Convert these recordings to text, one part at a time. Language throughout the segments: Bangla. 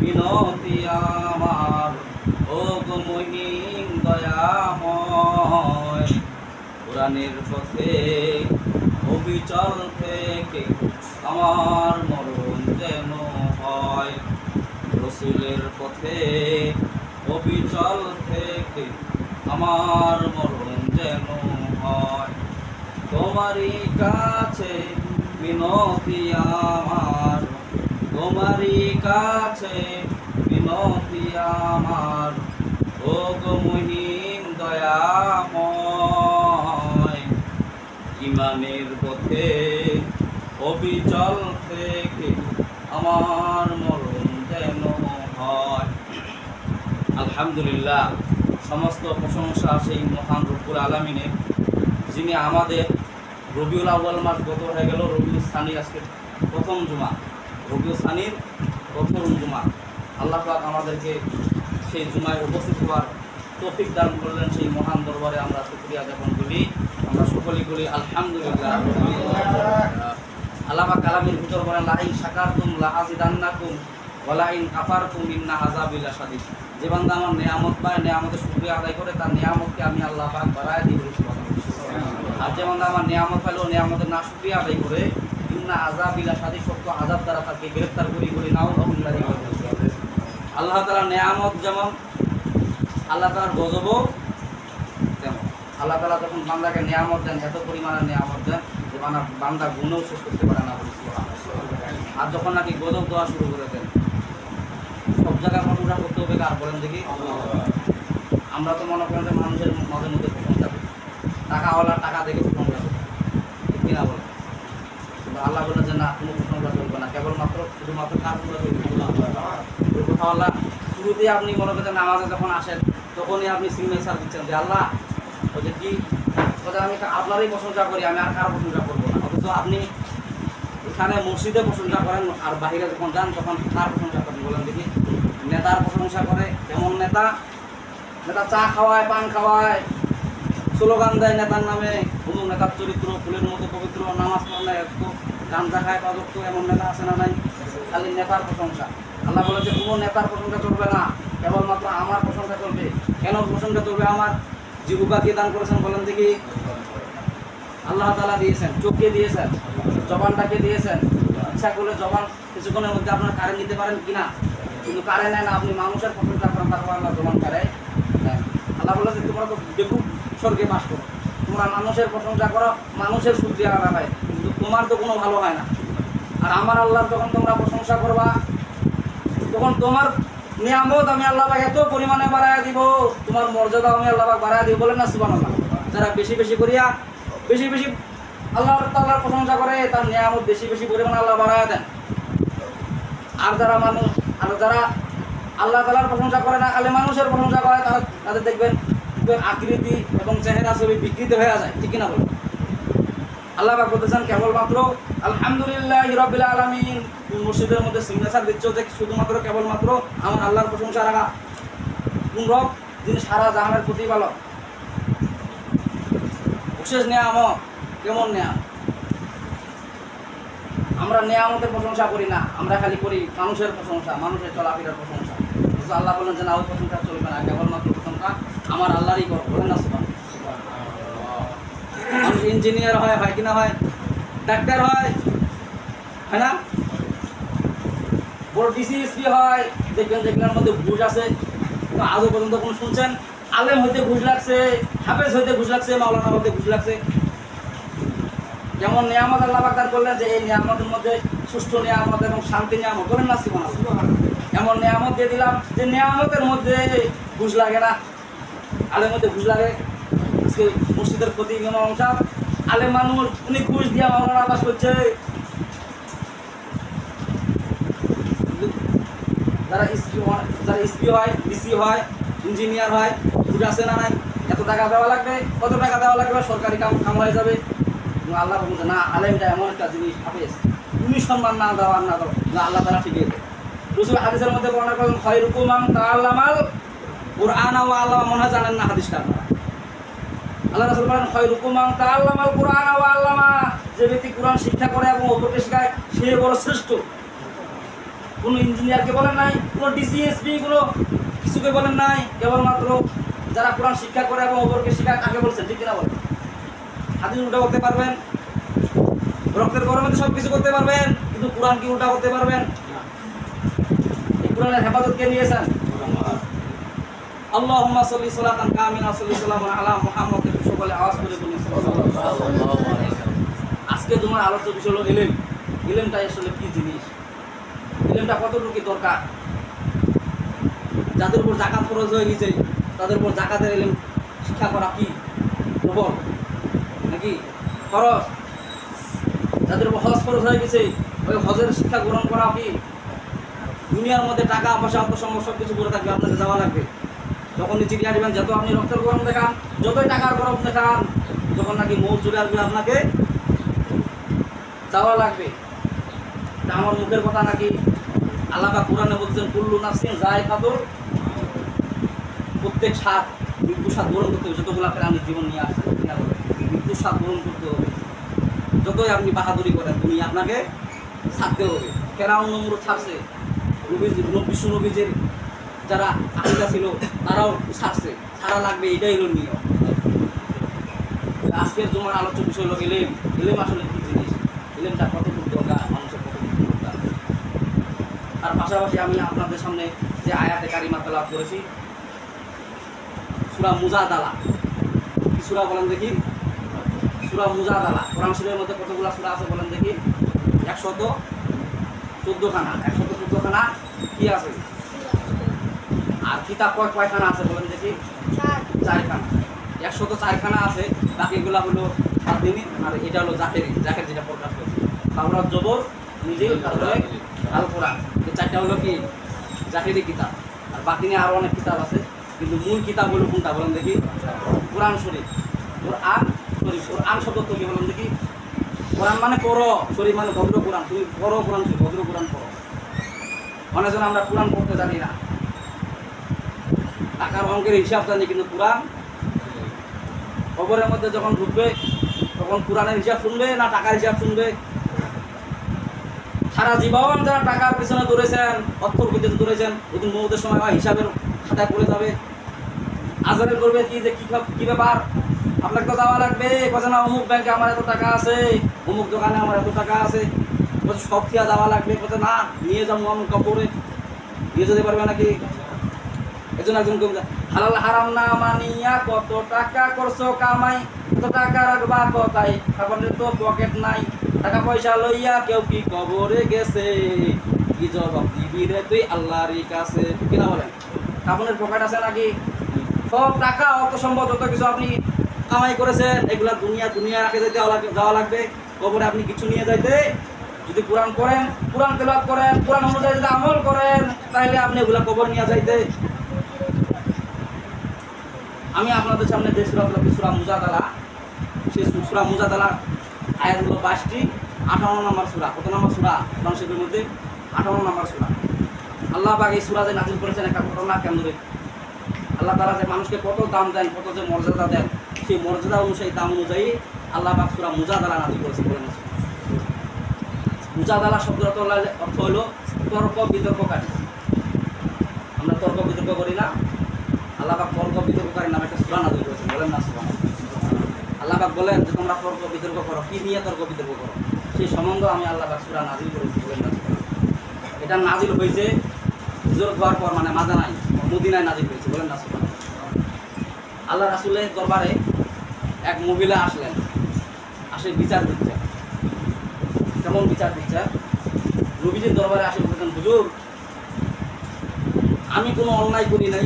বিনতি আমার, ও গো মহিম দয়াময়। কোরআনের পথে অবিচল থেকে আমার মরণ যেন হয়, রসুলের পথে অবিচল থেকে আমার মরণ যেন হয়। তোমারই কাছে বিনতি আমার, তোমারই কাছে বিনতি আমার, ও গো মহিম দয়াময়। ইমানের পথে অবিচল থেকে আমার মরণ যেন হয়। আলহামদুলিল্লাহ, সমস্ত প্রশংসা সেই মহান রব্বুল আলামিনের, যিনি আমাদের রবিউল আউয়াল মাস গত হয়ে গেল, রবিউল সানি আজকে প্রথম জুমা, রবিউল সানির প্রথম জুমা। আল্লাহ পাক আমাদেরকে সেই জুমায় উপস্থিত হওয়ার তৌফিক দান করলেন। সেই মহান দরবারে আমরা শুকরিয়া জ্ঞাপন করি, আমরা সকলেই বলি আলহামদুলিল্লাহ। আল্লাহ পাক কালামের ভিতর বলেন, লাইন শাকারতুম লাআযিদান্নাকুম ওয়া লাইন কাফারতুম ইন্না আযাবি লাশাদীদ। যে বান্দা আমার নিয়ামত পায়, নিয়ামতের শুকরিয়া আদায় করে, তার নিয়ামতকে আমি আল্লাহ পাক বাড়ায় দিব। আর যে বান্দা আমার নিয়ামত পাইলেও নিয়ামতের না শুকরিয়া আদায় করে, ইন্না আযাবি লাশাদীদ, সত্য আযাব দ্বারা তাকে গ্রেফতার করি নাও। আল্লাহ তাআলার নিয়ামত যেমন, আল্লাহ তাআলার গজবও তেমন। আল্লাহ তাআলা যখন বান্দাকে নিয়ামত দেন, এত পরিমাণে নিয়ামত দেন যে বান্দা গুণও শেষ করতে পারে না। আর যখন নাকি গজব দেওয়া শুরু করে দেন, সব জায়গায় প্রশংসা করতে হবে কার বলেন দেখি? আমরা তো মনে করেন যে মানুষের মাঝে মধ্যে প্রশংসা করি, টাকাওয়ালা টাকা দেখে প্রশংসা করি, ঠিক কিনা বলেন? কিন্তু আল্লাহ বলেন যে না, কোনো প্রশংসা চলবে না, কেবলমাত্র শুধুমাত্র কার প্রশংসা চলবে? কথাওয়ালা শুরুতেই আপনি মনে করছেন নামাজে যখন আসেন তখনই আপনি সিগনেচার দিচ্ছেন যে আল্লাহ, ওই যে কি আমি আপনারই প্রশংসা করি, আমি আর কার প্রশংসা করবো না। অথচ আপনি এখানে মসজিদে প্রশংসা করেন, আর বাহিরে যখন যান তখন কার প্রশংসা করেন বলেন দেখি? নেতার প্রশংসা করে। কেমন নেতা? নেতা চা খাওয়ায়, পান খাওয়ায়, স্লোগান দেয় নেতার নামে, কোনো নেতার চরিত্র ফুলের মতো পবিত্র, নামাজ পড়লে একটু গাঞ্জা খায়, পাজক, এমন নেতা আছে না নাই? খালি নেতার প্রশংসা। আল্লাহ বলে যে কোনো নেতার প্রশংসা চলবে না, কেবলমাত্র আমার প্রশংসা চলবে। কেন প্রশংসা চলবে? আমার জিহ্বা কে দান করেছেন বলেন দেখি? আল্লাহ তাআলা দিয়েছেন। চোখকে দিয়েছেন, জবানটাকে দিয়েছেন। ইচ্ছা করলে জবান কিছুক্ষণের মধ্যে আপনার কারে নিতে পারেন কিনা? কিন্তু কারে নেয় না। আপনি মানুষের প্রশংসা করেন, তারপর আল্লাহ জবান কারে নেয়। আল্লাহ বলে যে তোমরা তো বেকুব স্বর্গে বাস করো, তোমরা মানুষের প্রশংসা করো, মানুষের শুকরিয়া আদায় হয়, কিন্তু তোমার তো কোনো ভালো হয় না। আর আমার আল্লাহর যখন তোমরা প্রশংসা করবা, তখন তোমার নিয়ামত আমি আল্লাহ পাক এত পরিমাণে বাড়ায় দিব, তোমার মর্যাদা আমি আল্লাহ পাক বাড়ায় দিব। বলেন না সুবহানাল্লাহ? যারা বেশি বেশি করিয়া বেশি বেশি আল্লাহ তাআলার প্রশংসা করে, তার নিয়ামত বেশি বেশি পরিমাণে আল্লাহ বাড়ায় দেন। আর যারা মানুষ, আর যারা আল্লাহ তাআলার প্রশংসা করে না, খালি মানুষের প্রশংসা করে, তাদের দেখবেন আকৃতি এবং চেহারা ছবি বিকৃত হয়ে যায়, ঠিক কিনা বলেন? আল্লাহ পাক বলতেছেন কেবলমাত্র আলহামদুলিল্লাহি রাব্বিল আলামিন। মসজিদের মধ্যে সিগনেচার দিচ্ছ যে শুধুমাত্র কেবলমাত্র আমার আল্লাহর প্রশংসা রাখা। কোন রব? যিনি সারা জাহানের প্রতিপালক। বিশেষ নিয়ামত। কেমন নিয়ামত? আমরা নিয়ামতের প্রশংসা করি না, আমরা খালি করি মানুষের প্রশংসা, মানুষের চলাফেরার প্রশংসা। আল্লাহ বলেন যে না, ওই প্রশংসা চলবে না, কেবলমাত্র প্রশংসা আমার আল্লাহরই করো। বলেন না সুবহানাল্লাহ? মানুষ ইঞ্জিনিয়ার হয়, হয় কিনা হয়? ডাক্তার হয়, হয় না? বড় ডিসিএসপি হয়, দেখবেন যেগুলোর মধ্যে ঘুষ আছে। আজও পর্যন্ত কোন শুনছেন আলেম হইতে ঘুষ লাগছে, হাফেজ হইতে ঘুষ লাগছে, মাওলানা হইতে ঘুষ লাগছে? যেমন নিয়ামত আল্লাহ পাক দান করলেন, যে এই নিয়ামতের মধ্যে সুষ্ঠু নিয়ামত এবং শান্তি নিয়ামত। বলেন না সুবহানাল্লাহ? এমন নিয়ামত দিয়ে দিলাম যে নিয়ামতের মধ্যে ঘুষ লাগে না। আলেম হইতে ঘুষ লাগে। মসজিদের প্রতি ইমাম সাহেব আলেম মানুষ, উনি ঘুষ দিয়া মাওলানা আবাস করছে। যারা এসপি হয়, ডিসি হয়, ইঞ্জিনিয়ার হয়, ঘুষ আছে না নাই? এত টাকা দেওয়া লাগবে, কত টাকা দেওয়া লাগবে, সরকারি কাম হয়ে যাবে। আল্লাহ বলছে না, আলেমটা এমন একটা জিনিস, হাফেজ, তুমি সম্মান না দাও আর না দাও, আল্লাহ তাআলা ঠিকই দেয়। রাসূল হাদিসের মধ্যে বর্ণনা করেন, খায়রুকুম মান তাআল্লামাল কুরআন ওয়া আল্লামা। মনে হয় জানেন না হাদিসটা? আল্লাহ রাসূল বলেন, খায়রুকুম মান তাআল্লামাল কুরআন ওয়া আল্লামা। যে ব্যক্তি কুরআন শিক্ষা করে এবং অপরকে শেখায়, সে বড় শ্রেষ্ঠ। কোনো ইঞ্জিনিয়ারকে বলেন নাই, কোনো ডিসিএসপি কোনো কিছুকে বলেন নাই, কেবলমাত্র যারা কোরআন শিক্ষা করে এবং অপরকে শিক্ষা কাকে বলছেন, ঠিক কিনা বলেন? হাদিস উল্টা করতে পারবেন, রক্তের গরমে সব কিছু করতে পারবেন, কিন্তু কোরআন কি উল্টা করতে পারবেন? এই কোরআনের হেফাজত কে নিয়েছেন? আল্লাহুম্মা সাল্লি সালাতান কামিলা সাল্লি সালামান আলা মুহাম্মদ। সকলে আওয়াজ করে বলি সাল্লাল্লাহু আলাইহি ওয়াসাল্লাম। আজকে তোমার আলোচ্য বিষয় হলো ইলম। ইলমটা আসলে কি জিনিস, ইলমটা কতটুকু দরকার? যাদের উপর যাকাত ফরজ হয়ে গেছে তাদের উপর যাকাতের ইলম শিক্ষা করা কি প্রবল নাকি খরচ? যাদের উপর হজ ফরজ হয়ে গেছে ওই হজের শিক্ষা গ্রহণ করা কি? দুনিয়ার মধ্যে টাকা পয়সা অর্থসম্ভব সব কিছু করে থাকবে, আপনাকে যাওয়া লাগবে। যখনই চিঠি আসবেন, যত আপনি রক্তের গরম দেখান, যতই টাকার গরম দেখান, যখন নাকি মৌত চলে আসবে আপনাকে যাওয়া লাগবে। তা আমার মুখের কথা নাকি? আল্লাহ পাক কোরআনে বলছেন কুল্লু নাফসিন যায়কাতুল, প্রত্যেক স্বাদ মৃত্যু স্বাদ গ্রহণ করতে হবে। যতগুলো আমি জীবন নিয়ে আসছি মৃত্যু স্বাদ গ্রহণ করতে হবে। যতই আপনি বাহাদুরি করেন তুমি আপনাকে ছাড়তে হবে। ফেরাউন নমরুদ ছাড়ছে, বিশ্ব নবীজের যারা আকিদা ছিল তারাও ছাড়ছে, ছাড়া লাগবে, এটাই হলো নিয়ম। আজকের জমার আলোচ্য বিষয় হলো ইলম। ইলম আসলে কি জিনিস, ইলমটা কতটুকু দরকার, মানুষের কতটুকু দরকার। আর পাশাপাশি আমি আপনাদের সামনে যে আয়াতে কারিমা তেলাওয়াত করেছি সূরা মুজাদালা, কি সূরা বলেন দেখি? সূরা মুজাদালা। কোরআন শরীফের মধ্যে কতগুলো সূরা আছে বলেন দেখি? 114 খানা। 114 খানা কি আছে? আর কিতাব কয়খানা আছে বলেন দেখি? 4 খানা। 104 খানা আছে, বাকিগুলা হলো বাতিনি, আর এটা হলো জাকেরি, জাকের যেটা প্রকাশ করেছে। তাওরাত, জবর, ইনজিল, তারপরে আল কোরআন। এই 4টা হলো কি জাকেরি কিতাব। আর বাতিনি আরো অনেক কিতাব আছে, কিন্তু মূল কিতাব হলো কোনটা বলেন দেখি? কোরআন শরীফ। কোরআন শরীফ। কোরআন শব্দ কি বলেন দেখি? কোরআন মানে পড়ো, শরীফ মানে ভদ্র কোরআন। তুমি পড়ো কোরআন শরীফ, ভদ্র কোরআন পড়ো। অনেকজন আমরা কোরআন পড়তে জানি না, টাকার অঙ্কের হিসাব জানি, কিন্তু কোরআন খবরের মধ্যে যখন ঢুকবে তখন কোরআনের হিসাব শুনবে না টাকার হিসাব শুনবে? সারা জীবন যারা টাকার পিছনে দৌড়েছেন, অর্থর পিছনে দৌড়েছেন, ওদিন মৌতের সময় হিসাবের খাতায় পড়ে যাবে, আজারের করবে কি যে কি ব্যাপার, আপনাকে তো যাওয়া লাগবে। বলছে না অমুক ব্যাংকে আমার এত টাকা আছে, অমুক দোকানে আমার এত টাকা আছে, বলছে সব খেয়া যাওয়া লাগবে। বলছে না নিয়ে যাবো অমুক কাপড়ে, নিয়ে যেতে পারবে নাকি? একজন একজন হালাল হারাম না মানিয়া কত টাকা করছো কামাই, কত টাকা রাখবা কোথায়, খাবারের তো পকেট নাই, টাকা পয়সা লইয়া কেউ কি কবরে গেছে, কি জবাব দিবি রে তুই আল্লাহর কাছে, কিনা বলেন? খাবারের পকেট আছে নাকি? সব টাকা অত সম্ভব যত কিছু আপনি কামাই করেছেন এগুলা দুনিয়া রাখে যেতে যাওয়া লাগবে। কবরে আপনি কিছু নিয়ে যাইতে, যদি কোরআন করেন, কোরআন তেলাওয়াত করেন, কোরআন অনুযায়ী যদি আমল করেন, তাহলে আপনি এগুলা কবর নিয়ে যাইতে। আমি আপনাদের সামনে যে সূরা মুজাদালা, সেই সূরা মুজাদালা আয়াতগুলো 22টি, 58 নম্বর সূরা। কত নম্বর সূরা? কোরআন শরীফের মধ্যে 58 নম্বর সূরা। আল্লাহ পাক এই সূরা যে নাযিল করেছেন একটা ঘটনা কেন্দ্রে। আল্লাহ তাআলা যে মানুষকে কত দাম দেন, কত যে মর্যাদা দেন, সেই মর্যাদা অনুযায়ী দাম অনুযায়ী আল্লাহ পাক সূরা মুজাদালা নাযিল করেছেন। বলেন না, মুজাদালা শব্দের অর্থ হলো তর্ক বিতর্ককারী। আমরা তর্ক বিতর্ক করি না, আল্লাহ পাক তর্ক বিতর্ককারী নামে একটা সূরা নাযিল করেছেন। বলেন না সুবহানাল্লাহ। আল্লাহ পাক বলেন যে তোমরা তর্ক বিতর্ক করো, কি নিয়ে তর্ক বিতর্ক করো, সেই সম্বন্ধে আমি আল্লাহ পাক সূরা নাযিল করেছি। বলেন না সুবহানাল্লাহ। এটা নাযিল হয়েছে হিজরত হওয়ার পর, মানে মাদানায়, মদিনায় নাযিল হয়েছে। বলেন না সুবহানাল্লাহ। আল্লাহ রাসূলের দরবারে এক মহিলা আসলেন, আসে বিচার দিচ্ছে। কেমন বিচার দিচ্ছে? নবীজির দরবারে আসে বলছেন, হুজুর আমি কোনো অন্যায় করি নাই,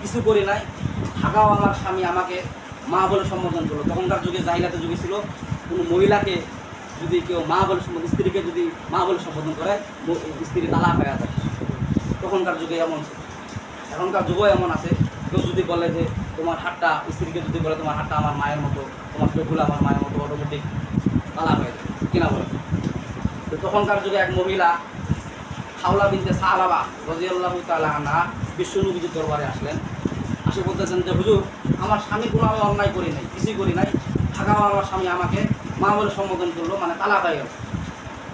কিছু করি নাই, থাকাও আমার স্বামী আমাকে মা বলে সম্বোধন করলো। তখনকার যুগে, জাহিলাতের যুগে ছিল, কোনো মহিলাকে যদি কেউ মা বলে সম্বোধন, স্ত্রীকে যদি মা বলে সম্বোধন করে স্ত্রী তালাক হয়ে যায়। তখনকার যুগে এমন ছিল, এখনকার যুগও এমন আছে। কেউ যদি বলে যে তোমার হাতটা, স্ত্রীকে যদি বলে তোমার হাতটা আমার মায়ের মতো, তোমার চোখগুলো আমার মায়ের মতো, অটোমেটিক তালাক হয়ে যায়, কিনা বলে? তো তখনকার যুগে এক মহিলা খাওলা বিনতে সালাবা রাদিয়াল্লাহু তাআলা আনহা বিশ্ব নবীজির দরবারে আসলেন। আসে বলতেছেন যে হুজুর আমার স্বামী কোনো আমি অন্যায় করি নাই, কিছুই করি নাই, থাকাও আমার স্বামী আমাকে মা বলে সম্বোধন করলো, মানে তালাক হয়ে গেল।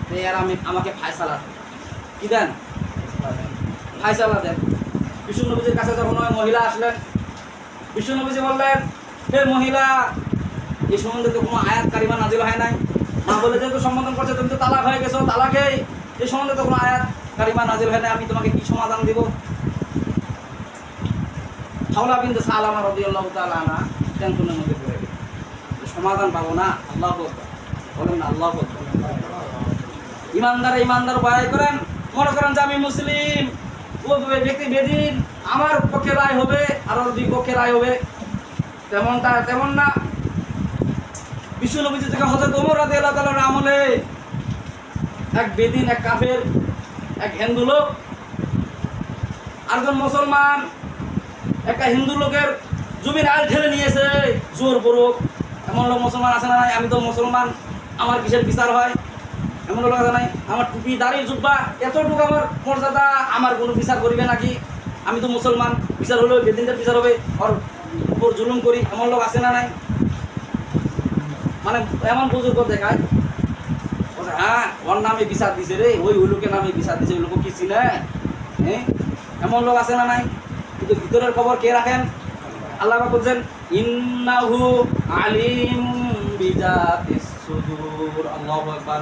তো এর আমাকে ফায়সালা কি দেন, ফায়সালা দেন। বিষ্ণু নবীজির কাছে যখন ওই মহিলা আসলেন, বিষ্ণু নবীজি বললেন, হে মহিলা, এই সম্বন্ধে তো কোনো আয়াত কারিমা নাজিল হয় নাই, মা বলে যেহেতু সম্বোধন করছে তুমি তো তালাক হয়ে গেছো, তালাকে এই সম্বন্ধে তো কোনো আয়াত কারিমা নাজিল হয় নাই, আমি তোমাকে কি সমাধান দিব? হাওলা বিনতে সালামা রাদিয়াল্লাহু তাআলা আনহা টেনশনের মধ্যে পড়ে গেল, সমাধান পাবো না। আল্লাহু আকবার বলেন না, আল্লাহু আকবার। ইমানদার উপায় করেন, মনে করেন যে আমি মুসলিম, ও ব্যক্তি বেদিন, আমার পক্ষে রায় হবে আর ওর বিপক্ষে রায় হবে, তেমন না। বিশ্ব নবীজি থেকে হযরত ওমর রাদিয়াল্লাহু তাআলার আমলে এক বেদিন, এক কাফের, এক হিন্দু লোক আরেকজন মুসলমান একটা হিন্দু লোকের জমির আল ঠেলে নিয়েছে জোর পূর্বক। এমন লোক মুসলমান আছে না নাই? আমি তো মুসলমান, আমার কিসের বিচার হয়? এমন লোক আছে নাই? আমার টুপি দাড়ি জুব্বা এতটুকু আমার মর্যাদা, আমার কোনো বিচার করিবে নাকি? আমি তো মুসলমান, বিচার হলেও বেদিনদের বিচার হবে, ওর উপর জুলুম করি, এমন লোক আছে না নাই? মানে এমন বুজুর্গ দেখায়, হ্যাঁ ওর নামে বিচার দিছে রে, ওই লোকের নামে বিচার দিছে, ওই লোক কি চিনে? হ্যাঁ, এমন লোক আছে না নাই? কিন্তু ভিতরের খবর কে রাখেন? আল্লাহ পাক বলছেন, ইন্নাহু আলিম বিজাতিস সুদূর। আল্লাহু আকবার।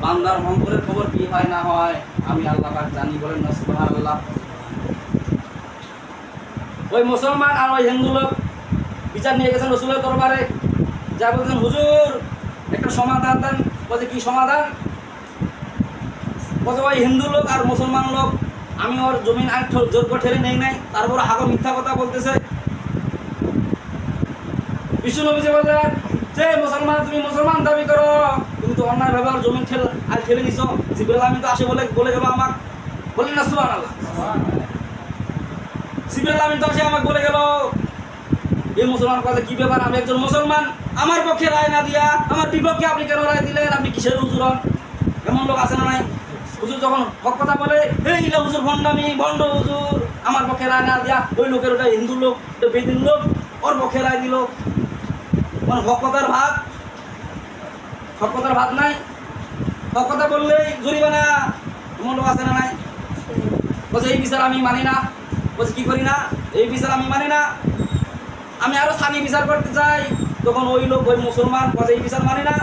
বান্দার অন্তরের খবর কি হয় না হয় আমি আল্লাহ পাক জানি, বলেন না সুবহানাল্লাহ। ওই মুসলমান আর ওই হিন্দু লোক বিচার নিয়ে গেছেন রাসূলের দরবারে, যা বলছেন, হুজুর একটা সমাধান দেন। বলছে কি সমাধান? বলছে ওই হিন্দু লোক আর মুসলমান লোক, আমি ওর জমিন আর জোর করে ঠেলে নেই নাই, তারপর হাগো মিথ্যা কথা বলতেছে। বিষ্ণু নবীজি বললেন, যে মুসলমান তুমি মুসলমান দাবি করো, তুমি তো অন্যায় ভাবে ওর জমিন ঠেলে নিছো, জিবরাইল আমিন তো আসে বলে গেল আমাকে, বললেন না সুবহানাল্লাহ। জিবরাইল আমিন তো আসে আমাকে বলে গেল, এই মুসলমান কথা কি ব্যাপার? আমি একজন মুসলমান, আমার পক্ষে রায় না দিয়া আমার বিপক্ষে আপনি কেন রায় দিলেন? আপনি কিসের হুজুর হন? এমন লোক আছে না নাই? হুজুর যখন হক কথা বলে, এই হুজুর ভণ্ডামি, ভণ্ড হুজুর, আমার পক্ষে রায় না দিয়া ওই লোকের, ওটা হিন্দু লোক, ওটা বেদিন লোক, ওর পক্ষে রায় দিল। মানে হক কথার ভাত নাই, হক কথা বললেই জরিমানা। এমন লোক আছে না নাই? বলছে এই বিচার আমি মানি না। বলছে কি করি না? এই বিচার আমি মানি না, আমি আরো স্থানীয় বিচার করতে চাই। তখন ওই লোক, ওই মুসলমান বলছে এই বিচার মানি না।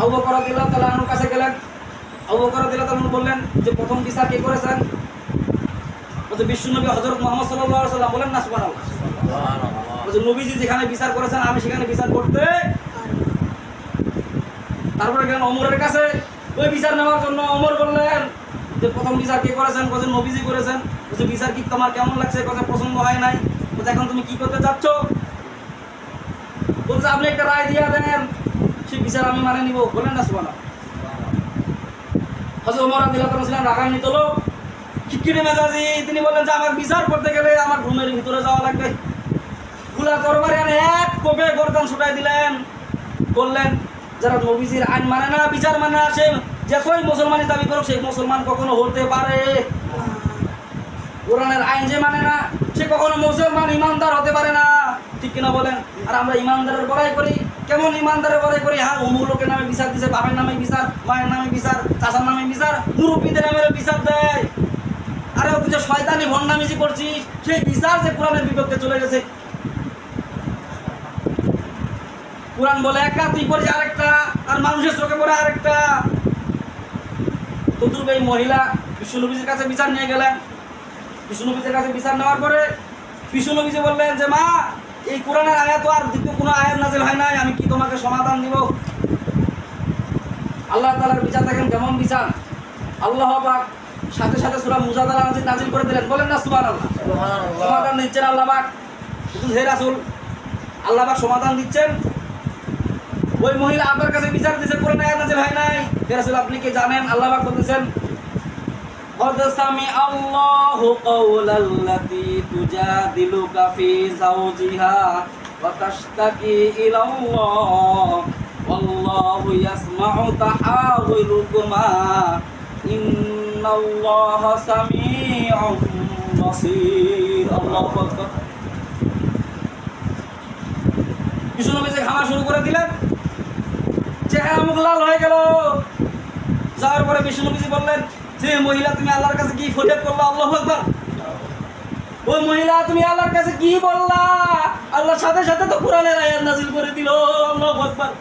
আবু বকর রাদিয়াল্লাহু তাআলা আনহুর কাছে গেলেন। আবু বকর রাদিয়াল্লাহু তাআলা বললেন যে প্রথম বিচার কে করেছেন? বলছে বিশ্বনবী হযরত মুহাম্মদ সাল্লাল্লাহু আলাইহি ওয়াসাল্লাম। বলেন না সুবহানাল্লাহ। বলছে নবীজি যেখানে বিচার করেছেন আমি সেখানে বিচার করতে। তারপরে গেলেন ওমরের কাছে ওই বিচার নেওয়ার জন্য। ওমর বললেন যে প্রথম বিচার কে করেছেন? বলছে নবীজি করেছেন। বলছে বিচার কি তোমার কেমন লাগছে? কথা পছন্দ হয় নাই। বলছে এখন তুমি কি করতে চাচ্ছ? বলছে আপনি একটা রায় দিয়ে দেন, সেই বিচার আমি মানে নিব। বলেন না সুবহানাল্লাহ। হযরত ওমর রাদিয়াল্লাহু তাআলা ছিলেন রাগান্বিত লোক, খিটখিটে মেজাজি। তিনি বললেন যে আমার বিচার করতে গেলে আমার রুমের ভিতরে যাওয়া লাগবে। খোলা তরবারি আনে এক কোপে গর্দান ছুটাই দিলেন। বললেন যারা নবীজির আইন মানে না, বিচার মানে না, সে যতই মুসলমানি দাবি করুক সেই মুসলমান কখনো হতে পারে। কোরআনের আইন যে মানে না সে কখনো মুসলমান ইমানদার হতে পারে না। ঠিক কিনা বলেন? আর আমরা ইমানদারের বড়াই করি। কেমন ইমানদারের বড়াই করি? হ্যাঁ, অমুক লোকের নামে বিচার দিছে, বাপের নামে বিচার, মায়ের নামে বিচার, চাচার নামে বিচার, মুরব্বীদের নামে বিচার দেয়। আরে তুই যে শয়তানি ভণ্ডামিজি করছিস, সেই বিচার যে কোরআনের বিপক্ষে চলে গেছে। কোরআন বলে একটা, তুই করিস আরেকটা, আর মানুষের চোখে পড়ে আরেকটা। তদ্রুপ এই মহিলা বিশ্বনবীজির কাছে বিচার নিয়ে গেলেন। বিশ্বনবীজির কাছে বিচার নেওয়ার পরে বিশ্বনবীজি বললেন যে মা, এই কোরআনের আয়াত আর দ্বিতীয় কোনো আয়াত নাজিল হয় নাই, আমি কি তোমাকে সমাধান দিব? আল্লাহ তাআলার বিচার দেখেন কেমন বিচার। আল্লাহ পাক সাথে সাথে সূরা মুজাদালা নাজিল করে দিলেন। বলেন না সুবহানাল্লাহ। সমাধান দিচ্ছেন আল্লাহ পাক। হে রাসূল, আল্লাহ পাক সমাধান দিচ্ছেন। ওই মহিলা আপনার কাছে বিচার দিয়েছে, কোরআন আয়াত নাজিল হয় নাই। হে রাসূল, আপনি কি জানেন? আল্লাহ পাক বলতেছেন, قد سمع الله قول التي تجادلك في زوجها وتشتكي إلى الله والله يسمع تحاوركما إن الله سميع بصير. الله أكبر. বিশ্বনবীজি খাওয়া শুরু করে দিলেন, চেহারা মুখ লাল হয়ে গেল। যাওয়ার পরে বিশ্বনবীজি বললেন যে যে মহিলা তুমি আল্লাহর কাছে কি ফরিয়াদ করলা? আল্লাহু আকবার। ওই মহিলা তুমি আল্লাহর কাছে কি বললা? আল্লাহর সাথে সাথে তো কোরআনের আয়াত নাযিল করে দিল। আল্লাহু আকবার।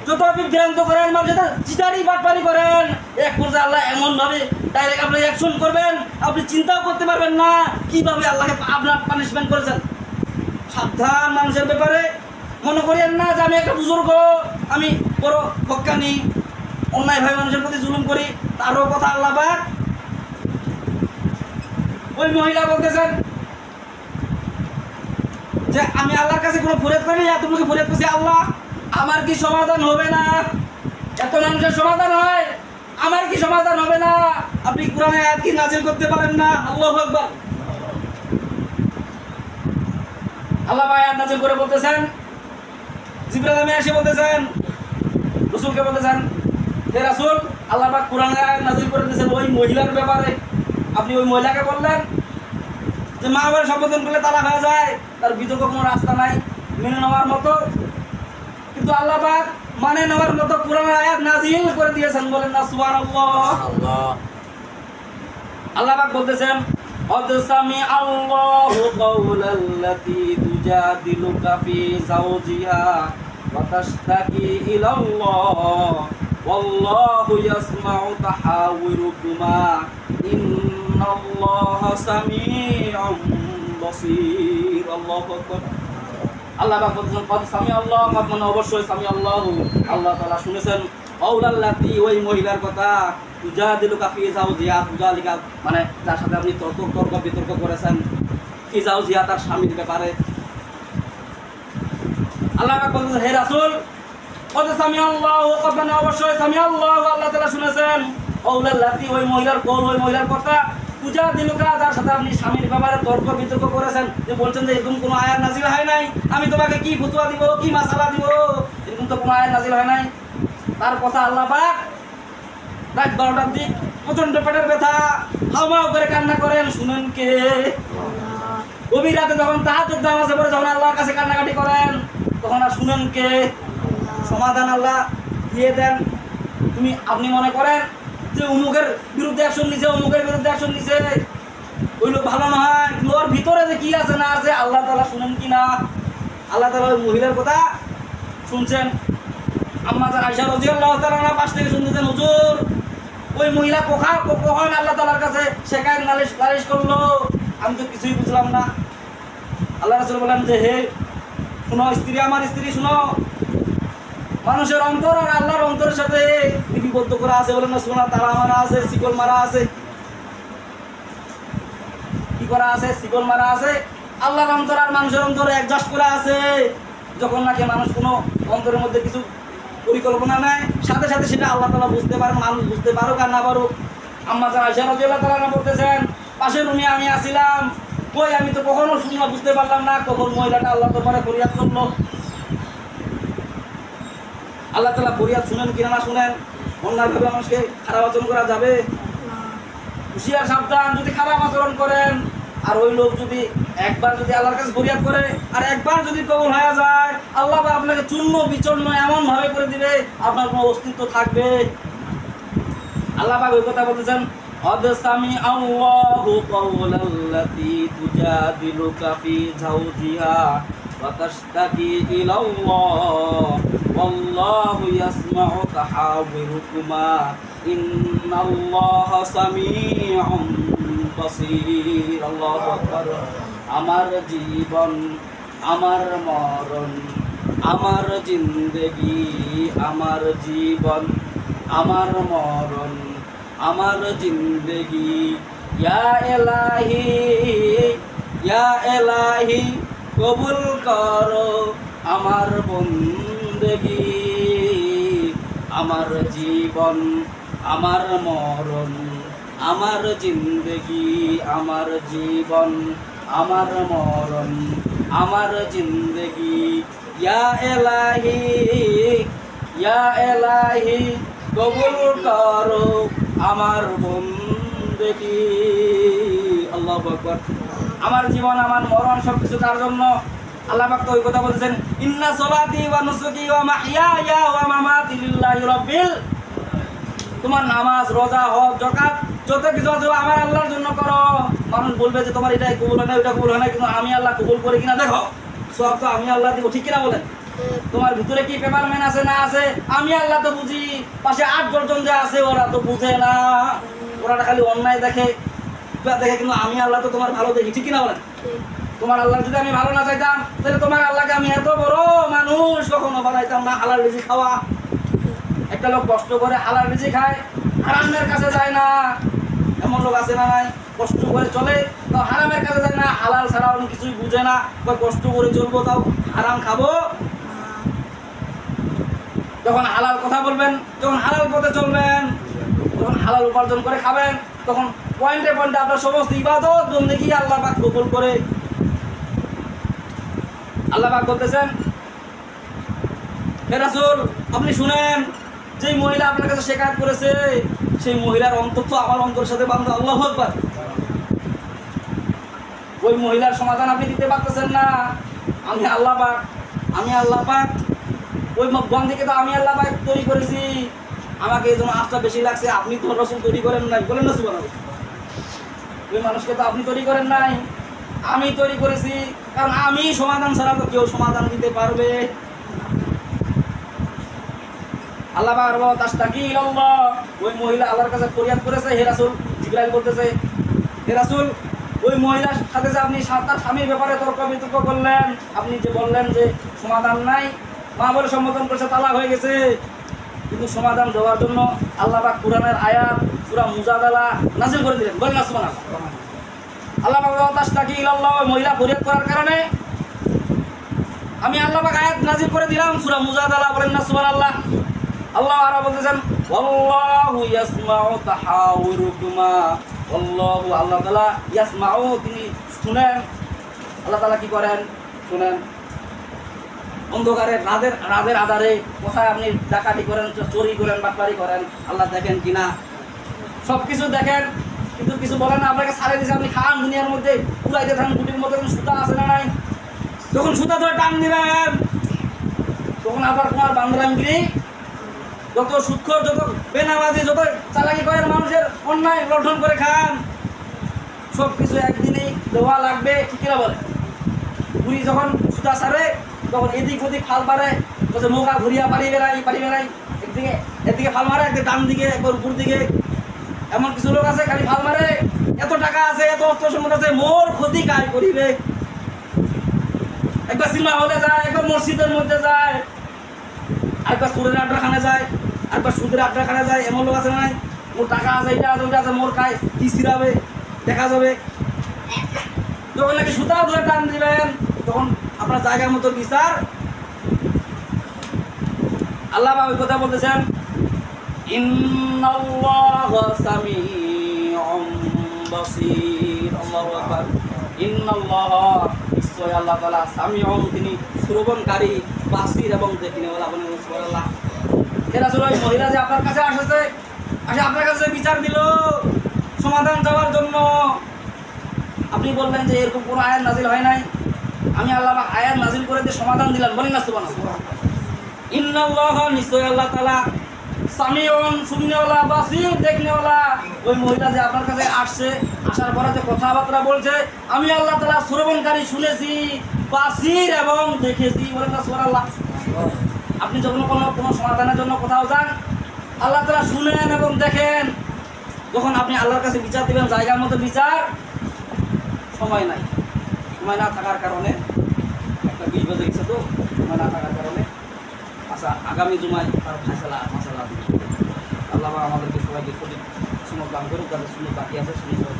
যত আপনি বিভ্রান্ত করেন, মানুষের চিটারি বাটপারি করেন, এক পর্যায়ে আল্লাহ এমন ভাবে ডাইরেক্ট আপনি অ্যাকশন করবেন, আপনি চিন্তাও করতে পারবেন না কিভাবে আল্লাহকে আপনার পানিশমেন্ট করেছেন। সাবধান মানুষের ব্যাপারে। মনে করেন না যে আমি একটা বুজুর্গ, আমি বড় হক্কানি, অন্যায় ভাবে মানুষের প্রতি জুলুম করি। তারও কথা আল্লাহ পাক ওই মহিলা বলতেছেন যে আমি আল্লাহর কাছে কোনো ফরিয়াদ করিনি, এতটুকু ফরিয়াদ করছি, আল্লাহ আমার কি সমাধান হবে না? এত মানুষের সমাধান হয়, আমার কি সমাধান হবে না? আপনি কোরআনে আয়াত কি নাযিল করতে পারেন না? আল্লাহু আকবার। আল্লাহ আয়াত নাযিল করে বলতেছেন, জিবরাইল আমিন এসে বলতেছেন, রাসূলকে বলতেছেন, হে রাসূল, আল্লাহ পাক কোরআনে আয়াত নাযিল করে দিয়েছেন ওই মহিলার ব্যাপারে। আপনি ওই মহিলাকে বললেন যে মা বাবার সম্বোধন করলে তালাক হয়ে যায়, তার বিতর্ক কোনো রাস্তা নাই মেনে নেওয়ার মতো। কিন্তু আল্লাহ পাক মানে নেওয়ার মতো কোরআনের আয়াত নাযিল করে দিয়েছেন। বলেন না সুবহানাল্লাহ। আল্লাহ পাক বলতেছেন, قد سمع الله قول التي تجادلك في زوجها وتشتكي إلى الله والله يسمع تحاوركما إن الله سميع بصير الله أكبر। আল্লাহ পাক বলতেছেন, قد سمع الله, মানে অবশ্যই সামি আল্লাহ, আল্লাহ তাআলা শুনেছেন, কওলাল্লাতি, ওই মহিলার কথা, তুজাদিলুকা ফি যাওজিহা, তুজালিকা মানে যার সাথে আপনি তর্ক বিতর্ক করেছেন, ফি যাওজিহা, তার স্বামীর ব্যাপারে। আল্লাহ পাক বলতেছেন, হে রাসূল, কদ সামি আল্লাহ, মানে অবশ্যই সামি আল্লাহ, আল্লাহ তাআলা শুনেছেন, কওলাল্লাতি, ওই মহিলার কওল, ওই মহিলার কথা, তুজাদিলুকা, যার সাথে আপনি স্বামীর ব্যাপারে তর্ক বিতর্ক করেছেন, যে বলছেন যে এরকম কোনো আয়াত নাযিল হয় নাই, আমি তোমাকে কি ফতোয়া দিব, কি মাসালা দিব, এরকম তো কোনো আয়াত নাযিল হয় নাই। তার কথা আল্লাহ পাক রাত 12টার দিক, প্রচন্ড পেটের ব্যথা, হাওমাও করে কান্না করেন, শুনেন কে? গভীর রাতে যখন তাহাজ্জুদ নামাজে পড়ে যখন আল্লাহর কাছে কান্নাকাটি করেন, তখন আর শুনেন কে? সমাধান আল্লাহ দিয়ে দেন। আপনি মনে করেন যে অমুকের বিরুদ্ধে অ্যাকশন নিছে, অমুকের বিরুদ্ধে অ্যাকশন নিছে, ওই লোক ভালো নয়, কিন্তু ওর ভিতরে যে কি আছে না আছে আল্লাহ তাআলা শুনেন কি না? আল্লাহ তাআলা ওই মহিলার কথা শুনছেন। আম্মা আয়েশা রাদিয়াল্লাহু তাআলা পাশ থেকে শুনতেছেন, হুজুর ওই মহিলা কখন আল্লাহ তাআলার কাছে শেখায় নালিশ করলো, আমি তো কিছুই বুঝলাম না। আল্লাহ রাসূল বলেন যে হে শুনো স্ত্রী, আমার স্ত্রী শুনো, মানুষের অন্তর আর আল্লাহর অন্তরের সাথে লিপিবদ্ধ করা আছে। বলেন না সোনা, তারা মারা আছে, শিকল মারা আছে। কি করা আছে? শিকল মারা আছে। আল্লাহর অন্তর আর মানুষের অন্তরে অ্যাডজাস্ট করা আছে। যখন নাকি মানুষ কোনো অন্তরের মধ্যে কিছু পরিকল্পনা নেয়, সাথে সাথে সেটা আল্লাহ তাআলা বুঝতে পারেন, মানুষ বুঝতে পারুক আর না পারুক। আম্মা আয়েশা রাদিয়াল্লাহু তাআলা বলতেছেন, পাশের রুমে আমি আসিলাম, কই আমি তো কখনো শুনলাম, বুঝতে পারলাম না কখন মহিলাটা আল্লাহ দরবারে ফরিয়াদ করলো। আল্লাহ তাআলা ফরিয়াদ শুনেন কিনা না শুনেন? অন্যায়ভাবে মানুষকে খারাপ আচরণ করা যাবে? হুঁশিয়ার সাবধান, যদি খারাপ আচরণ করেন আর ওই লোক যদি একবার যদি আল্লাহর কাছে ফরিয়াদ করে আর একবার যদি কবুল হয়ে যায়, আল্লাহ আপনাকে চূর্ণ বিচূর্ণ এমন ভাবে করে দিবে, আপনার কোনো অস্তিত্ব থাকবে। আল্লাহ পাক ওই কথা বলতেছেন, قد سمع الله قول التي تجادلك في زوجها وتشتكي إلى الله والله يسمع تحاوركما إن الله سميع بصير الله أكبر। আমার জীবন, আমার মরণ, আমার জিন্দেগি, আমার জীবন, আমার মরণ, আমার জিন্দেগি, ইয়া এলাহি কবুল করো আমার বন্দেগি। আমার জীবন, আমার মরণ, আমার জিন্দেগি, আমার জীবন, আমার মরণ, আমার জিন্দেগি, ইয়া এলাহি কবুল করো আমার বন্দেগি। আল্লাহু আকবার। আমার জীবন, আমার মরণ সবকিছু তার জন্য। আল্লাহ পাক তো ওই কথা বলেছেন, ইন্না সলাতি ওয়া নুসুকি ওয়া মাহইয়ায়া ওয়া মামাতি লিল্লাহি রাব্বিল। তোমার নামাজ, রোজা, হজ, যাকাত যত কিছু আছে আমার আল্লাহর জন্য করো। মানুষ বলবে যে তোমার এটাই কবুল হয় না, ওইটা কবুল হয় না, কিন্তু আমি আল্লাহ কবুল করি কিনা দেখো, সব তো আমি আল্লাহ দিব, ঠিক কিনা বলেন? তোমার ভিতরে কি পেপারম্যান আছে না আছে আমি আল্লাহ তো বুঝি, পাশে 8 জন যে আছে ওরা তো বুঝে না, ওরা খালি অন্যায় দেখে দেখে, কিন্তু আমি আল্লাহ তো তোমার ভালো দেখি, ঠিক কিনা বলেন? তোমার আল্লাহ যদি আমি ভালো না চাইতাম তাহলে তোমার আল্লাহকে আমি এত বড় মানুষ কখনো বানাইতাম না। হালাল রিজিক খাওয়া, একটা লোক কষ্ট করে হালাল রিজিক খায়, হারামের কাছে যায় না, এমন লোক আছে না নাই? কষ্ট করে চলে তাও হারামের কাছে যায় না, হালাল ছাড়া অনেক কিছুই বুঝে না, কষ্ট করে চলবো তাও হারাম খাবো। যখন হালাল কথা বলবেন, যখন হালাল পথে চলবেন, যখন হালাল উপার্জন করে খাবেন, তখন পয়েন্টে পয়েন্টে আপনার সমস্ত ইবাদত বন্দেগী আল্লাহ পাক কবুল করে। আল্লাহ পাক বলতেছেন, হে রাসূল আপনি শুনেন, যেই মহিলা আপনার কাছে শিকায়ত করেছে সেই মহিলার অন্তর তো আমার অন্তরের সাথে বান্ধা। আল্লাহু আকবার। ওই মহিলার সমাধান আপনি দিতে পারতেছেন না, আমি আল্লাহ পাক ওই বন্ধুকে তো আমি আল্লাহ পাক তৈরি করেছি, আমাকে এই জন্য আশটা বেশি লাগছে, আপনি তো রাসূল তৈরি করেন নাই, বলেন না সুবহানাল্লাহ। ওই মানুষকে তো আপনি তৈরি করেন নাই, আমি তৈরি করেছি, কারণ আমি সমাধান ছাড়া তো কেউ সমাধান দিতে পারবে। আল্লাহ পাক তাস্তাকি ইলাল্লাহ, ওই মহিলা আল্লাহর কাছে ফরিয়াদ করেছে, হে রাসূল, জিবরাইল বলতেছে, হে রাসূল ওই মহিলার সাথে যে আপনি তার স্বামীর ব্যাপারে তর্ক বিতর্ক করলেন, আপনি যে বললেন যে সমাধান নাই, মা বলে সম্বোধন করেছে, তালাক হয়ে গেছে, কিন্তু সমাধান দেওয়ার জন্য আল্লাহ পাক কোরআনের আয়াত সূরা মুজাদালা নাযিল করে দিলেন, বলেন না সুবহানাল্লাহ। আল্লাহ পাক তাস্তাকি ইলাল্লাহ, ওই মহিলা ফরিয়াদ করার কারণে আমি আল্লাহ পাক আয়াত নাযিল করে দিলাম সূরা মুজাদালা, বলেন না সুবহানাল্লাহ। আল্লাহ আরো বলতেছেন, আল্লাহু ইয়াসমাউ তাহাউরুকুমা, আল্লাহু আল্লাহ তাআলা ইয়াসমাউ তিনি শুনেন, আল্লাহ তাআলা কি করেন শুনেন। অন্ধকারে রাতের আধারে কোথায় আপনি ডাকাতি করেন, চুরি করেন, বাটপারি করেন, আল্লাহ দেখেন কিনা, সব কিছু দেখেন, কিন্তু কিছু বলেন না, আপনাকে ছাড়ে দিয়েছে, আপনি খান দুনিয়ার মধ্যে পুরাইতে থাকেন, গুটির মধ্যে সুতা আছে না নাই, যখন সুতা ধরে টান দিবেন তখন আবার তোমার বান্দরামগিরি, যত সুৎখর, যত বেনামাজি, যত চালাকি করেন, মানুষের অন্যায় লণ্ঠন করে খান, সব কিছু একদিনেই দেওয়া লাগবে, ঠিক কিনা বলে? বুড়ি যখন সুতা ছাড়ে তখন এদিক ওদিক ফাল মারে, তখন মোকা ঘুরিয়া পারি বেড়াই, একদিকে ফাল মারে, একদিকে ডান দিকে, একবার উপর দিকে। এমন কিছু লোক আছে খালি ফাল মারে, এত টাকা আছে, এত অর্থ সম্পদ আছে, মোর ক্ষতি কায় করিবে। একবার সিনেমা হলে যায়, একবার মসজিদের মধ্যে যায়, আরেকবার সুরের আড্ডাখানে যায়, আরেকবার সুদের আড্ডাখানে যায়, এমন লোক আছে নাই? মোর টাকা আছে, এটা আছে, ওইটা আছে, মোর খায় কি ছিড়াবে দেখা যাবে। যখন নাকি সুতা ধরে টান দিবেন তখন আপনার জায়গার মতো বিচার। আল্লাহ ওই কথা বলতেছেন, ইন্নাল্লাহা সামিউম বাসীর, আল্লাহু আকবার। ইন্নাল্লাহা, নিশ্চয় আল্লাহ তাআলা, সামিউম তিনি শ্রবণকারী, বাসীর এবং দেখিনেওয়ালা, বলেন সুবহানাল্লাহ। হে রাসূল ওই মহিলা যে আপনার কাছে আসে আপনার কাছে বিচার দিল সমাধান দেওয়ার জন্য, আপনি বললেন যে এরকম কোনো আয়াত নাজিল হয় নাই, আমি আল্লাহ আয়াত নাজিল করে দিয়ে সমাধান দিলাম, বলেন না সুবহানাল্লাহ। ইন্নাল্লাহা, নিশ্চয় আল্লাহ তাআলা, সামিউন শুননেওয়ালা, বাসীর দেখনেওয়ালা। ওই মহিলা যে আপনার কাছে আসার পরে যে কথাবার্তা বলছে, আমি আল্লাহ তাআলা শ্রবণকারী, শুনেছি, বাসীর এবং দেখেছি, বলেন না সুবহানাল্লাহ। আপনি যখন কোনো সমাধানের জন্য কোথাও যান, আল্লাহ তাআলা শুনেন এবং দেখেন। যখন আপনি আল্লাহর কাছে বিচার দিবেন, জায়গার মতো বিচার, সময় না থাকার কারণে, একটা 20 বাজে গেছে তো, সময় না থাকার কারণে, আচ্ছা আগামী জুমায় তার ফায়সালা মাসালা আল্লাহ আমাদেরকে সবাইকে সঠিক সুন্নাত দান করুক, তাদের সুন্নাত বাকি আছে, সুন্নাত